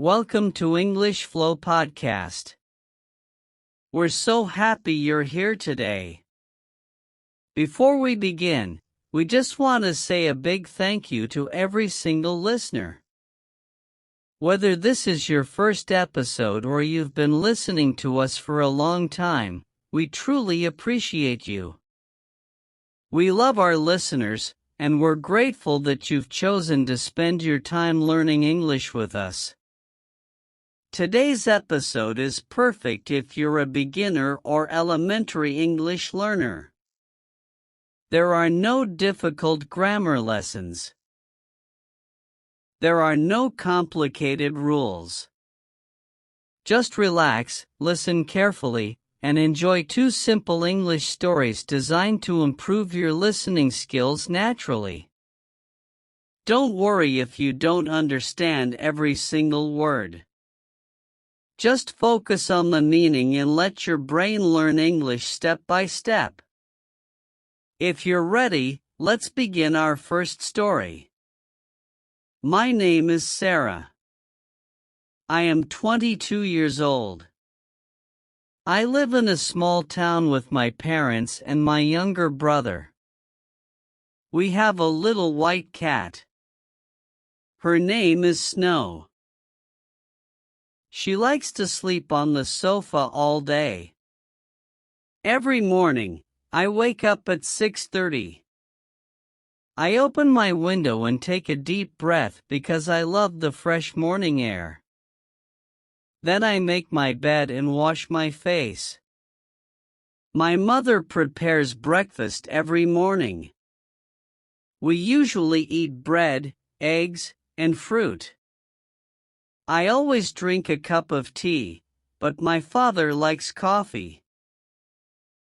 Welcome to English Flow Podcast. We're so happy you're here today. Before we begin, we just want to say a big thank you to every single listener. Whether this is your first episode or you've been listening to us for a long time, we truly appreciate you. We love our listeners, and we're grateful that you've chosen to spend your time learning English with us. Today's episode is perfect if you're a beginner or elementary English learner. There are no difficult grammar lessons. There are no complicated rules. Just relax, listen carefully, and enjoy two simple English stories designed to improve your listening skills naturally. Don't worry if you don't understand every single word. Just focus on the meaning and let your brain learn English step by step. If you're ready, let's begin our first story. My name is Sarah. I am 22 years old. I live in a small town with my parents and my younger brother. We have a little white cat. Her name is Snow. She likes to sleep on the sofa all day. Every morning, I wake up at 6:30. I open my window and take a deep breath because I love the fresh morning air. Then I make my bed and wash my face. My mother prepares breakfast every morning. We usually eat bread, eggs, and fruit. I always drink a cup of tea, but my father likes coffee.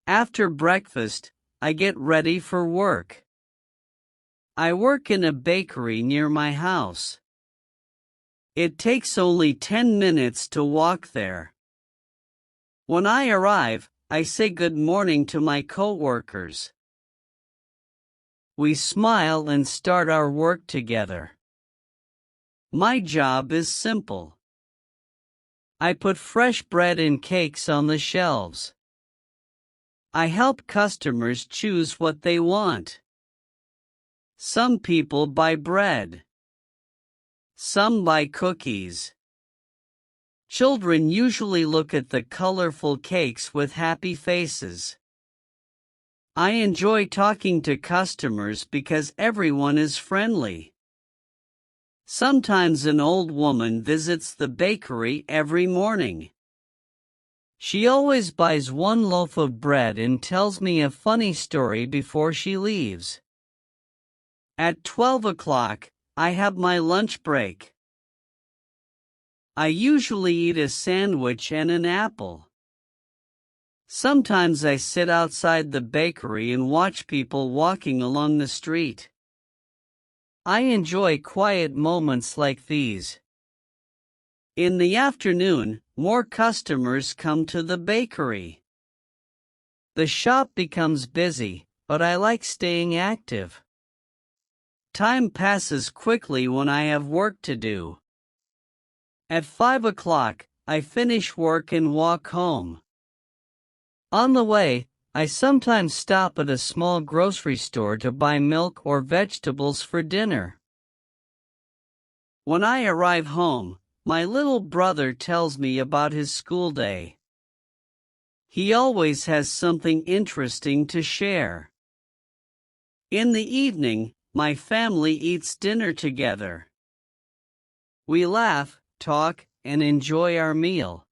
After breakfast, I get ready for work. I work in a bakery near my house. It takes only 10 minutes to walk there. When I arrive, I say good morning to my coworkers. We smile and start our work together. My job is simple. I put fresh bread and cakes on the shelves. I help customers choose what they want. Some people buy bread. Some buy cookies. Children usually look at the colorful cakes with happy faces. I enjoy talking to customers because everyone is friendly. Sometimes an old woman visits the bakery every morning. She always buys one loaf of bread and tells me a funny story before she leaves. At 12 o'clock, I have my lunch break. I usually eat a sandwich and an apple. Sometimes I sit outside the bakery and watch people walking along the street. I enjoy quiet moments like these. In the afternoon, more customers come to the bakery. The shop becomes busy, but I like staying active. Time passes quickly when I have work to do. At 5 o'clock, I finish work and walk home. On the way, I sometimes stop at a small grocery store to buy milk or vegetables for dinner. When I arrive home, my little brother tells me about his school day. He always has something interesting to share. In the evening, my family eats dinner together. We laugh, talk, and enjoy our meal.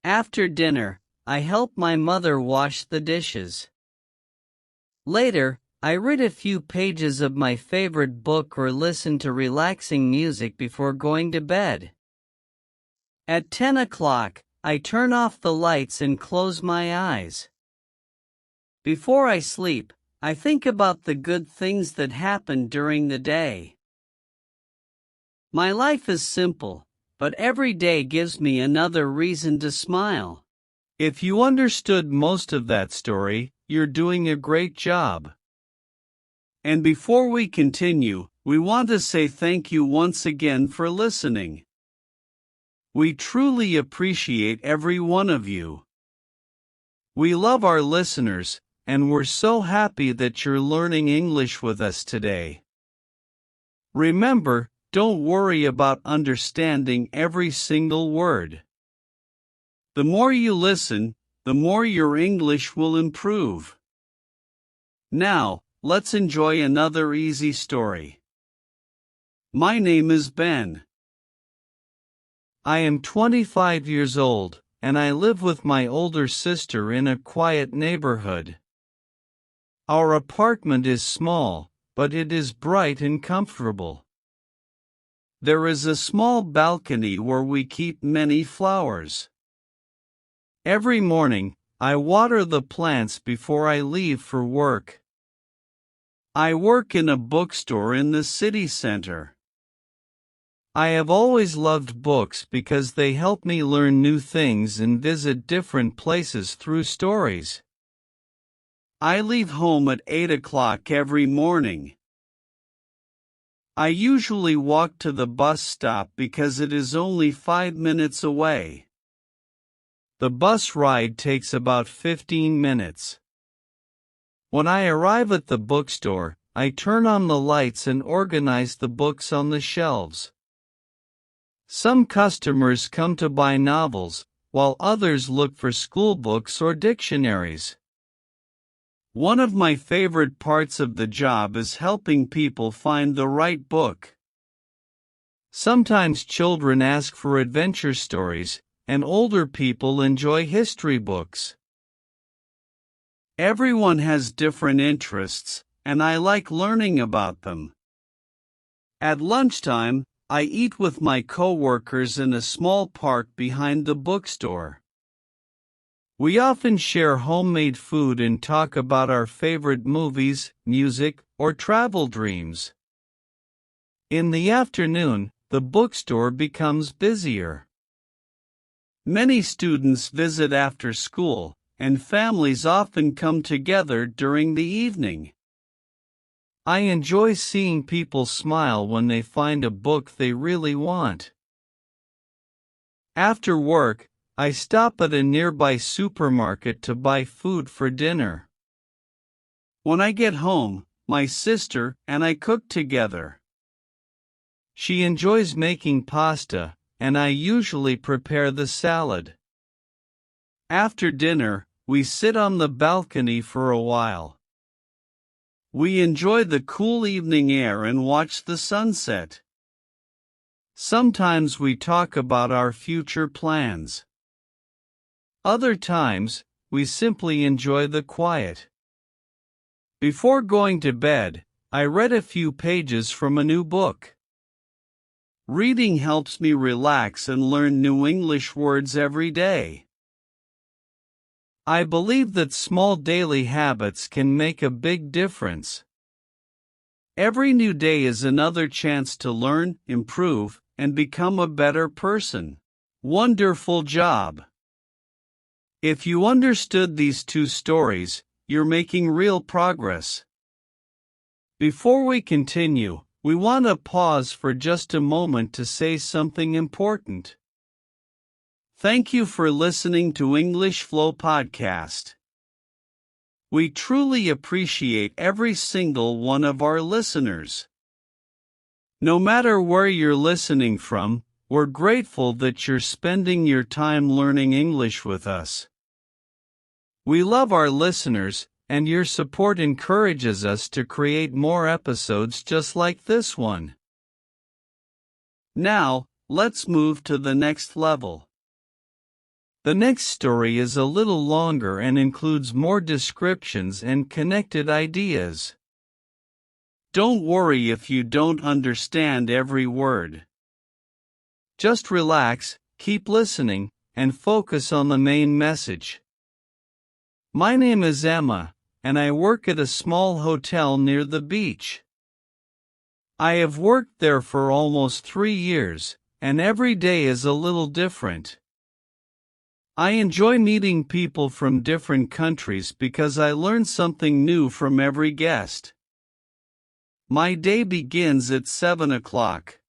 After dinner, I help my mother wash the dishes. Later, I read a few pages of my favorite book or listen to relaxing music before going to bed. At 10 o'clock, I turn off the lights and close my eyes. Before I sleep, I think about the good things that happened during the day. My life is simple, but every day gives me another reason to smile. If you understood most of that story, you're doing a great job. And before we continue, we want to say thank you once again for listening. We truly appreciate every one of you. We love our listeners, and we're so happy that you're learning English with us today. Remember, don't worry about understanding every single word. The more you listen, the more your English will improve. Now, let's enjoy another easy story. My name is Ben. I am 25 years old, and I live with my older sister in a quiet neighborhood. Our apartment is small, but it is bright and comfortable. There is a small balcony where we keep many flowers. Every morning, I water the plants before I leave for work. I work in a bookstore in the city center. I have always loved books because they help me learn new things and visit different places through stories. I leave home at 8 o'clock every morning. I usually walk to the bus stop because it is only 5 minutes away. The bus ride takes about 15 minutes. When I arrive at the bookstore, I turn on the lights and organize the books on the shelves. Some customers come to buy novels, while others look for school books or dictionaries. One of my favorite parts of the job is helping people find the right book. Sometimes children ask for adventure stories, and older people enjoy history books. Everyone has different interests, and I like learning about them. At lunchtime, I eat with my coworkers in a small park behind the bookstore. We often share homemade food and talk about our favorite movies, music, or travel dreams. In the afternoon, the bookstore becomes busier. Many students visit after school, and families often come together during the evening. I enjoy seeing people smile when they find a book they really want. After work, I stop at a nearby supermarket to buy food for dinner. When I get home, my sister and I cook together. She enjoys making pasta, and I usually prepare the salad. After dinner, we sit on the balcony for a while. We enjoy the cool evening air and watch the sunset. Sometimes we talk about our future plans. Other times, we simply enjoy the quiet. Before going to bed, I read a few pages from a new book. Reading helps me relax and learn new English words every day. I believe that small daily habits can make a big difference. Every new day is another chance to learn, improve, and become a better person. Wonderful job! If you understood these two stories, you're making real progress. Before we continue, we want to pause for just a moment to say something important. Thank you for listening to English Flow Podcast. We truly appreciate every single one of our listeners. No matter where you're listening from, we're grateful that you're spending your time learning English with us. We love our listeners, and your support encourages us to create more episodes just like this one. Now, let's move to the next level. The next story is a little longer and includes more descriptions and connected ideas. Don't worry if you don't understand every word. Just relax, keep listening, and focus on the main message. My name is Emma, and I work at a small hotel near the beach. I have worked there for almost 3 years, and every day is a little different. I enjoy meeting people from different countries because I learn something new from every guest. My day begins at 7 o'clock.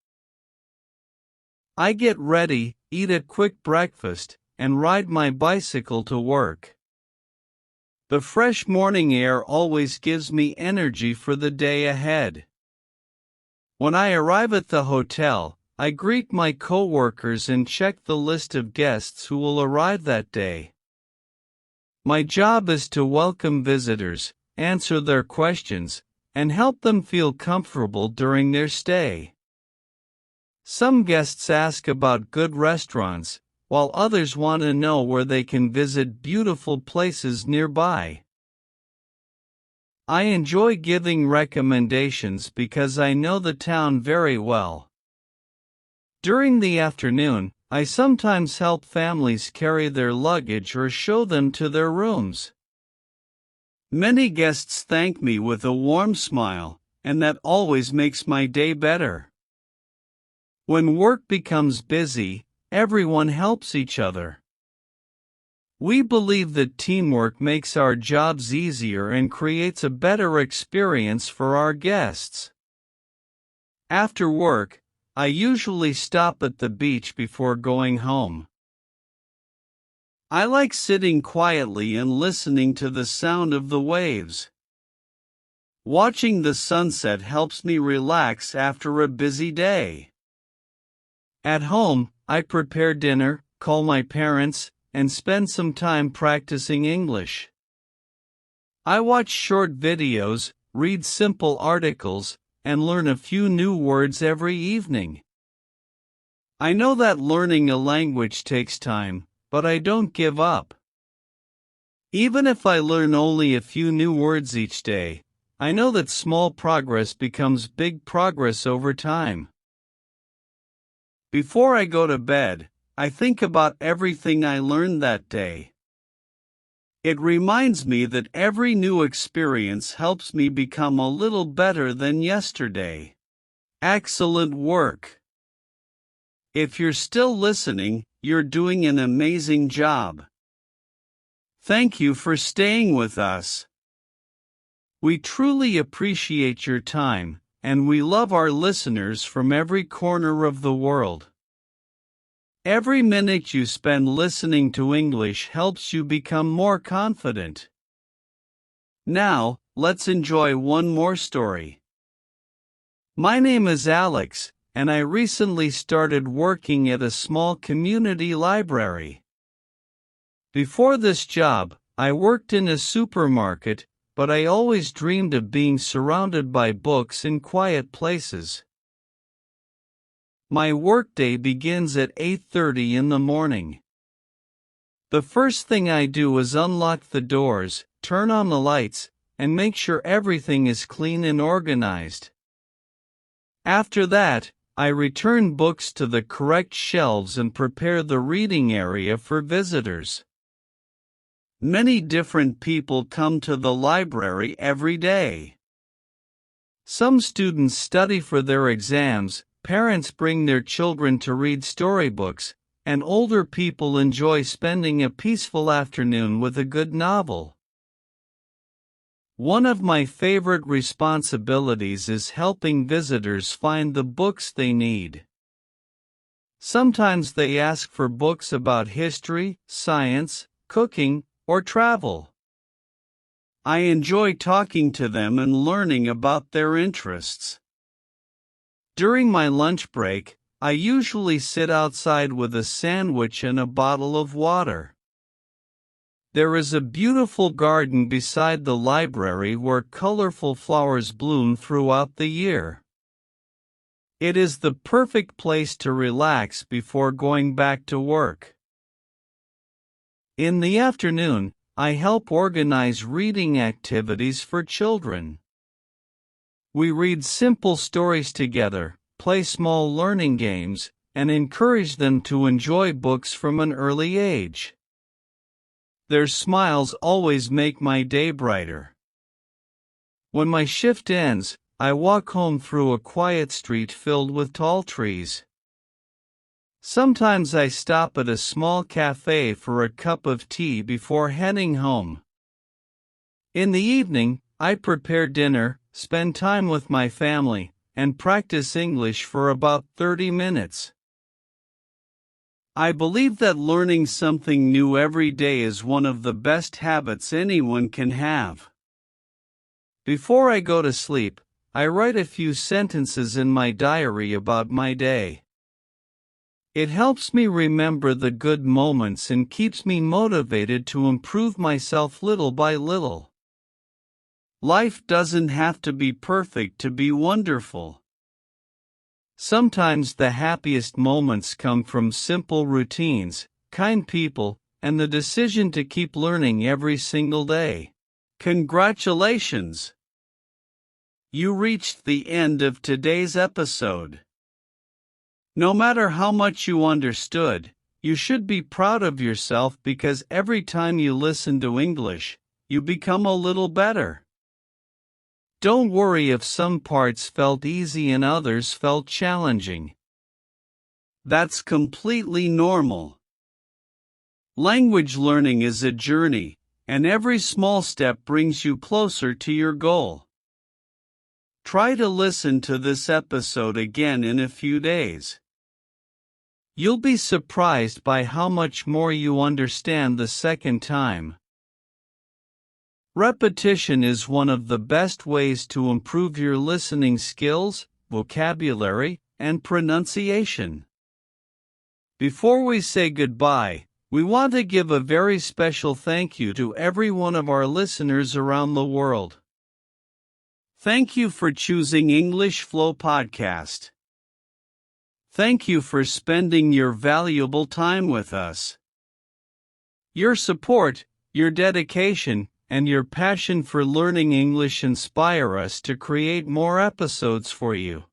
I get ready, eat a quick breakfast, and ride my bicycle to work. The fresh morning air always gives me energy for the day ahead. When I arrive at the hotel, I greet my coworkers and check the list of guests who will arrive that day. My job is to welcome visitors, answer their questions, and help them feel comfortable during their stay. Some guests ask about good restaurants, while others want to know where they can visit beautiful places nearby. I enjoy giving recommendations because I know the town very well. During the afternoon, I sometimes help families carry their luggage or show them to their rooms. Many guests thank me with a warm smile, and that always makes my day better. When work becomes busy, everyone helps each other. We believe that teamwork makes our jobs easier and creates a better experience for our guests. After work, I usually stop at the beach before going home. I like sitting quietly and listening to the sound of the waves. Watching the sunset helps me relax after a busy day. At home, I prepare dinner, call my parents, and spend some time practicing English. I watch short videos, read simple articles, and learn a few new words every evening. I know that learning a language takes time, but I don't give up. Even if I learn only a few new words each day, I know that small progress becomes big progress over time. Before I go to bed, I think about everything I learned that day. It reminds me that every new experience helps me become a little better than yesterday. Excellent work! If you're still listening, you're doing an amazing job. Thank you for staying with us. We truly appreciate your time, and we love our listeners from every corner of the world. Every minute you spend listening to English helps you become more confident. Now, let's enjoy one more story. My name is Alex, and I recently started working at a small community library. Before this job, I worked in a supermarket, but I always dreamed of being surrounded by books in quiet places. My workday begins at 8:30 in the morning. The first thing I do is unlock the doors, turn on the lights, and make sure everything is clean and organized. After that, I return books to the correct shelves and prepare the reading area for visitors. Many different people come to the library every day. Some students study for their exams, parents bring their children to read storybooks, and older people enjoy spending a peaceful afternoon with a good novel. One of my favorite responsibilities is helping visitors find the books they need. Sometimes they ask for books about history, science, cooking, or travel. I enjoy talking to them and learning about their interests. During my lunch break, I usually sit outside with a sandwich and a bottle of water. There is a beautiful garden beside the library where colorful flowers bloom throughout the year. It is the perfect place to relax before going back to work. In the afternoon, I help organize reading activities for children. We read simple stories together, play small learning games, and encourage them to enjoy books from an early age. Their smiles always make my day brighter. When my shift ends, I walk home through a quiet street filled with tall trees. Sometimes I stop at a small cafe for a cup of tea before heading home. In the evening, I prepare dinner, spend time with my family, and practice English for about 30 minutes. I believe that learning something new every day is one of the best habits anyone can have. Before I go to sleep, I write a few sentences in my diary about my day. It helps me remember the good moments and keeps me motivated to improve myself little by little. Life doesn't have to be perfect to be wonderful. Sometimes the happiest moments come from simple routines, kind people, and the decision to keep learning every single day. Congratulations! You reached the end of today's episode. No matter how much you understood, you should be proud of yourself because every time you listen to English, you become a little better. Don't worry if some parts felt easy and others felt challenging. That's completely normal. Language learning is a journey, and every small step brings you closer to your goal. Try to listen to this episode again in a few days. You'll be surprised by how much more you understand the second time. Repetition is one of the best ways to improve your listening skills, vocabulary, and pronunciation. Before we say goodbye, we want to give a very special thank you to every one of our listeners around the world. Thank you for choosing English Flow Podcast. Thank you for spending your valuable time with us. Your support, your dedication, and your passion for learning English inspire us to create more episodes for you.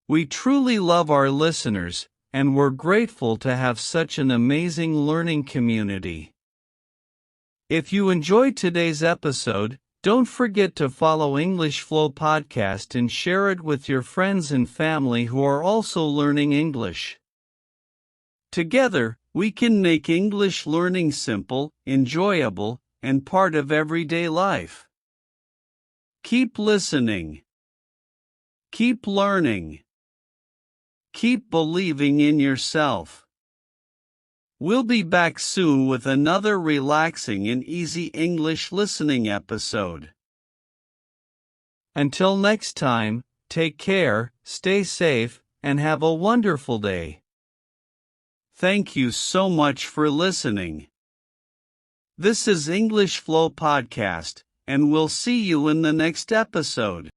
We truly love our listeners, and we're grateful to have such an amazing learning community. If you enjoyed today's episode, don't forget to follow English Flow Podcast and share it with your friends and family who are also learning English. Together, we can make English learning simple, enjoyable, and part of everyday life. Keep listening. Keep learning. Keep believing in yourself. We'll be back soon with another relaxing and easy English listening episode. Until next time, take care, stay safe, and have a wonderful day. Thank you so much for listening. This is English Flow Podcast, and we'll see you in the next episode.